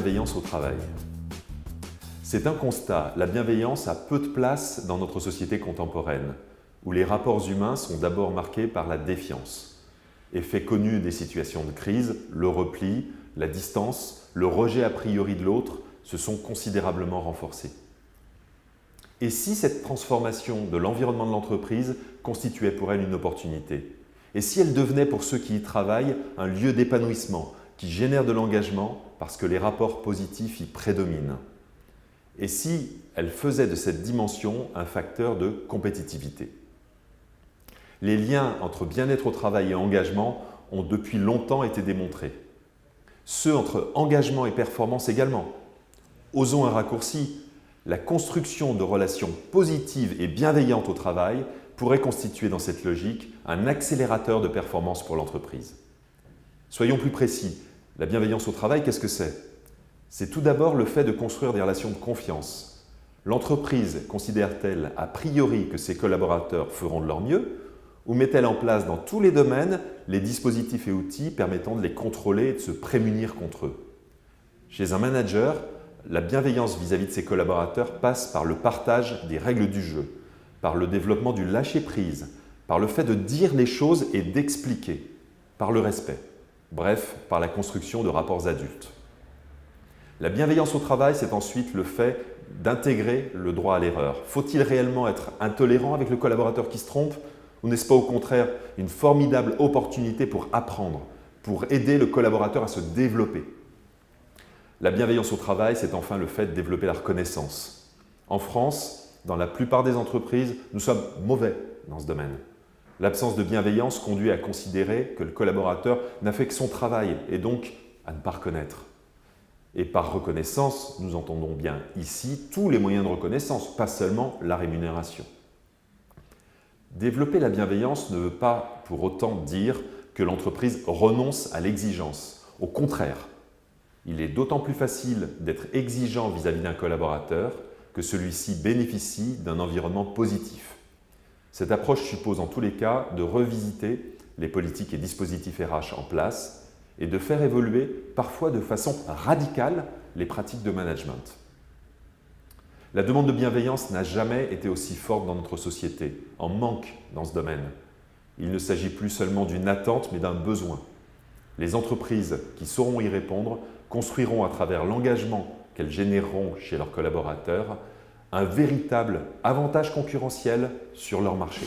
bienveillance au travail. C'est un constat, la bienveillance a peu de place dans notre société contemporaine, où les rapports humains sont d'abord marqués par la défiance. Effet connu des situations de crise, le repli, la distance, le rejet a priori de l'autre se sont considérablement renforcés. Et si cette transformation de l'environnement de l'entreprise constituait pour elle une opportunité? Et si elle devenait pour ceux qui y travaillent un lieu d'épanouissement qui génère de l'engagement parce que les rapports positifs y prédominent? Et si elle faisait de cette dimension un facteur de compétitivité? Les liens entre bien-être au travail et engagement ont depuis longtemps été démontrés. Ceux entre engagement et performance également. Osons un raccourci, la construction de relations positives et bienveillantes au travail pourrait constituer dans cette logique un accélérateur de performance pour l'entreprise. Soyons plus précis, la bienveillance au travail, qu'est-ce que c'est? C'est tout d'abord le fait de construire des relations de confiance. L'entreprise considère-t-elle a priori que ses collaborateurs feront de leur mieux ou met-elle en place dans tous les domaines les dispositifs et outils permettant de les contrôler et de se prémunir contre eux? Chez un manager, la bienveillance vis-à-vis de ses collaborateurs passe par le partage des règles du jeu, par le développement du lâcher-prise, par le fait de dire les choses et d'expliquer, par le respect, bref, par la construction de rapports adultes. La bienveillance au travail, c'est ensuite le fait d'intégrer le droit à l'erreur. Faut-il réellement être intolérant avec le collaborateur qui se trompe? Ou n'est-ce pas au contraire une formidable opportunité pour apprendre, pour aider le collaborateur à se développer? La bienveillance au travail, c'est enfin le fait de développer la reconnaissance. En France, dans la plupart des entreprises, nous sommes mauvais dans ce domaine. L'absence de bienveillance conduit à considérer que le collaborateur n'a fait que son travail et donc à ne pas reconnaître. Et par reconnaissance, nous entendons bien ici tous les moyens de reconnaissance, pas seulement la rémunération. Développer la bienveillance ne veut pas pour autant dire que l'entreprise renonce à l'exigence. Au contraire, il est d'autant plus facile d'être exigeant vis-à-vis d'un collaborateur que celui-ci bénéficie d'un environnement positif. Cette approche suppose en tous les cas de revisiter les politiques et dispositifs RH en place et de faire évoluer, parfois de façon radicale, les pratiques de management. La demande de bienveillance n'a jamais été aussi forte dans notre société, en manque dans ce domaine. Il ne s'agit plus seulement d'une attente, mais d'un besoin. Les entreprises qui sauront y répondre construiront à travers l'engagement qu'elles généreront chez leurs collaborateurs un véritable avantage concurrentiel sur leur marché.